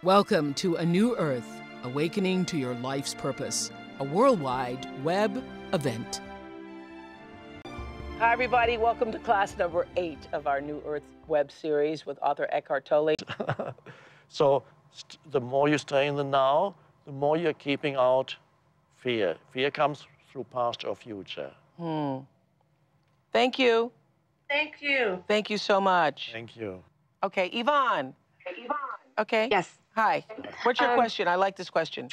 Welcome to A New Earth, Awakening to Your Life's Purpose, a worldwide web event. Hi, everybody. Welcome to class number 8 of our New Earth web series with author Eckhart Tolle. So the more you stay in the now, the more you're keeping out fear. Fear comes through past or future. Thank you. Thank you. Thank you so much. Thank you. Okay, Yvonne. Okay. Yes. Hi. What's your question? I like this question.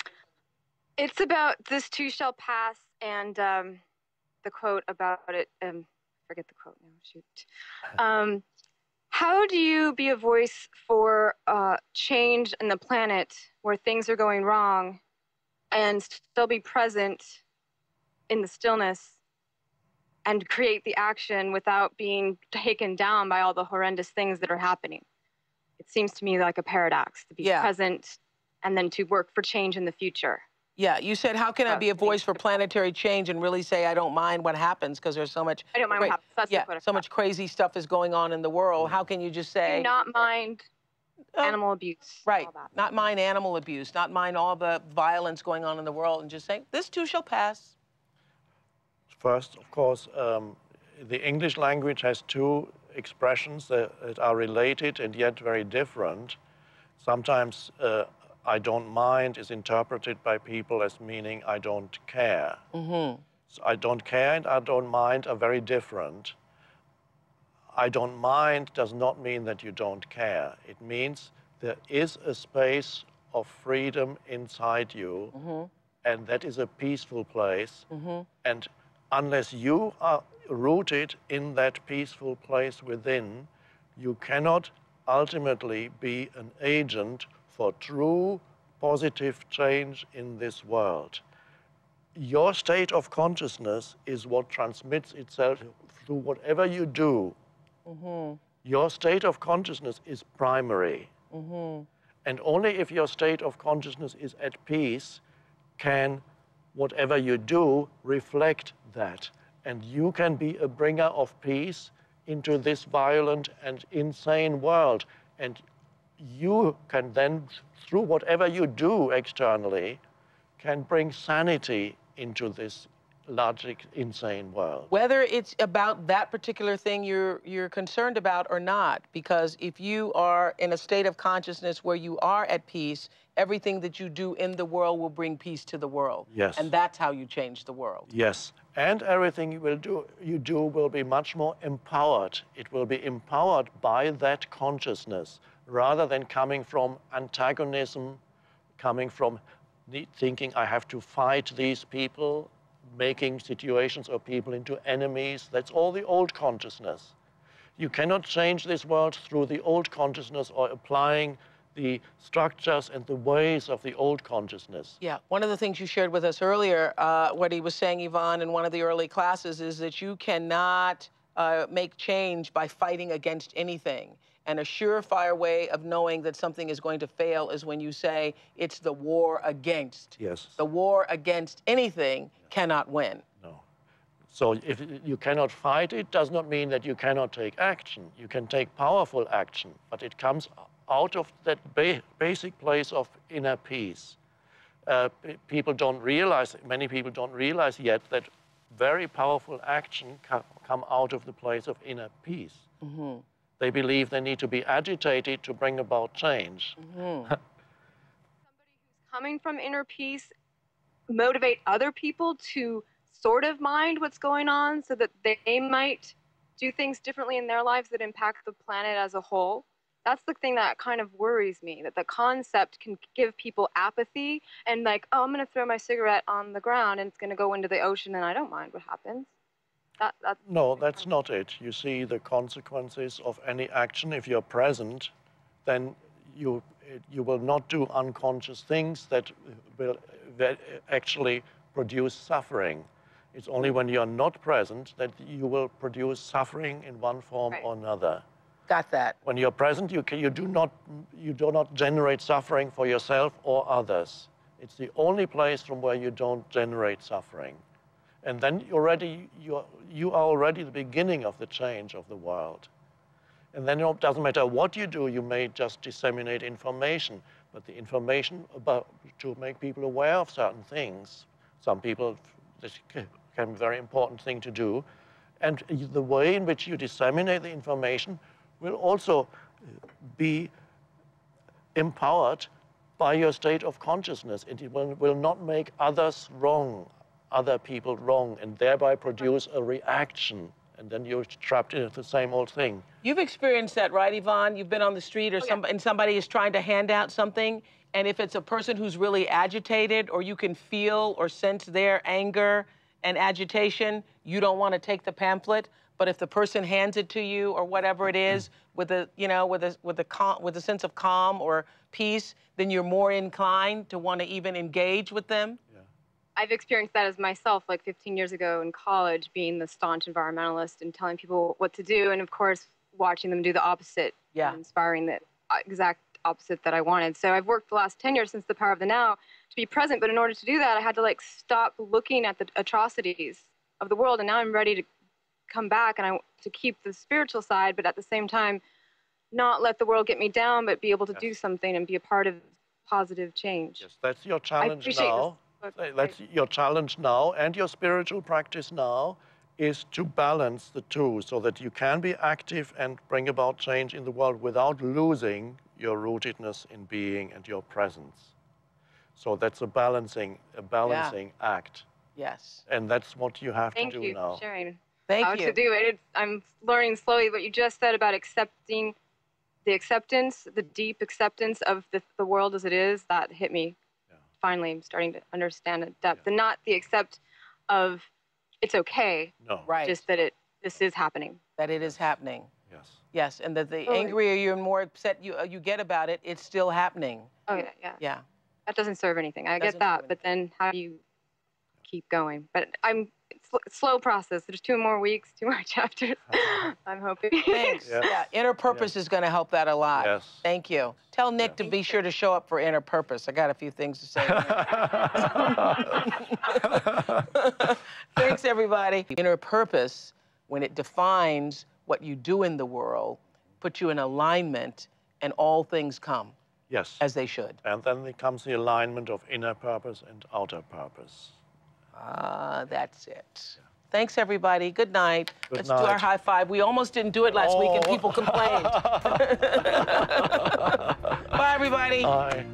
It's about this too shall pass and the quote about it. Forget the quote now. Shoot. How do you be a voice for change in the planet where things are going wrong and still be present in the stillness and create the action without being taken down by all the horrendous things that are happening? It seems to me like a paradox to be present and then to work for change in the future. Yeah, you said, how can I be a voice for planetary change and really say I don't mind what happens because there's so much... I don't mind what happens. That's the quote. So much crazy stuff is going on in the world. How can you just say... Do not mind animal abuse. Right. Not mind animal abuse, not mind all the violence going on in the world, and just say, this too shall pass. First, of course, the English language has two expressions that are related and yet very different. Sometimes I don't mind is interpreted by people as meaning I don't care. So I don't care and I don't mind are very different. I don't mind does not mean that you don't care. It means there is a space of freedom inside you, and that is a peaceful place. And unless you are rooted in that peaceful place within, you cannot ultimately be an agent for true positive change in this world. Your state of consciousness is what transmits itself through whatever you do. Your state of consciousness is primary. And only if your state of consciousness is at peace can whatever you do reflect that. And you can be a bringer of peace into this violent and insane world. And you can then, through whatever you do externally, can bring sanity into this logic, insane world. Whether it's about that particular thing you're concerned about or not, because if you are in a state of consciousness where you are at peace, everything that you do in the world will bring peace to the world. Yes. And that's how you change the world. Yes. And everything you do will be much more empowered. It will be empowered by that consciousness, rather than coming from antagonism, coming from thinking I have to fight these people, making situations or people into enemies. That's all the old consciousness. You cannot change this world through the old consciousness or applying the structures and the ways of the old consciousness. Yeah, one of the things you shared with us earlier, what he was saying, Yvonne, in one of the early classes, is that you cannot make change by fighting against anything. And a surefire way of knowing that something is going to fail is when you say it's the war against. Yes. The war against anything cannot win. No. So if you cannot fight, it does not mean that you cannot take action. You can take powerful action, but it comes out of that basic place of inner peace. People don't realize, many people don't realize yet that very powerful action come out of the place of inner peace. They believe they need to be agitated to bring about change. Somebody who's coming from inner peace motivate other people to sort of mind what's going on so that they might do things differently in their lives that impact the planet as a whole. That's the thing that kind of worries me, that the concept can give people apathy and like, oh, I'm going to throw my cigarette on the ground and it's going to go into the ocean and I don't mind what happens. No, that's not it. You see the consequences of any action. If you're present, then you will not do unconscious things that will actually produce suffering. It's only when you're not present that you will produce suffering in one form or another. Got that. When you're present, you do not generate suffering for yourself or others. It's the only place from where you don't generate suffering. And then you are already the beginning of the change of the world. And then it doesn't matter what you do, you may just disseminate information, but the information about to make people aware of certain things. Some people, this can be a very important thing to do. And the way in which you disseminate the information will also be empowered by your state of consciousness. It will not make others wrong, other people wrong, and thereby produce a reaction. And then you're trapped into the same old thing. You've experienced that, right, Yvonne? You've been on the street or and somebody is trying to hand out something, and if it's a person who's really agitated, or you can feel or sense their anger and agitation, you don't want to take the pamphlet. But if the person hands it to you or whatever it is, with a, you know, with a sense of calm or peace, then you're more inclined to want to even engage with them. Yeah. I've experienced that as myself, like 15 years ago in college, being the staunch environmentalist and telling people what to do, and of course, watching them do the opposite, Yeah. and inspiring the exact opposite that I wanted. So I've worked the last 10 years since the Power of the Now to be present, but in order to do that, I had to like stop looking at the atrocities of the world, and now I'm ready to come back and to keep the spiritual side, but at the same time, not let the world get me down, but be able to do something and be a part of positive change. Yes, that's your challenge now. That's your challenge now, and your spiritual practice now is to balance the two so that you can be active and bring about change in the world without losing your rootedness in being and your presence. So that's a balancing act. Yes. And that's what you have to do now. Thank you for sharing. Thank how you. to do it. I'm learning slowly what you just said about accepting the acceptance, the deep acceptance of the world as it is. That hit me. Yeah. Finally, I'm starting to understand the depth, and not the accept of it's okay. No. Right. Just that this is happening. That it is happening. Yes. Yes, and that the angrier you and more upset you get about it, it's still happening. Oh yeah, yeah. Yeah. That doesn't serve anything. I get that, but then how do you keep going? But it's a slow process. There's 2 more weeks, 2 more chapters. I'm hoping. Thanks. Yes. Yeah, Inner Purpose is going to help that a lot. Yes. Thank you. Tell Nick to be sure to show up for Inner Purpose. I got a few things to say. Thanks, everybody. Inner Purpose, when it defines what you do in the world, puts you in alignment, and all things come. Yes. As they should. And then there comes the alignment of inner purpose and outer purpose. That's it. Yeah. Thanks, everybody. Good night. Let's do our high five. We almost didn't do it last week, and people complained. Bye, everybody. Bye.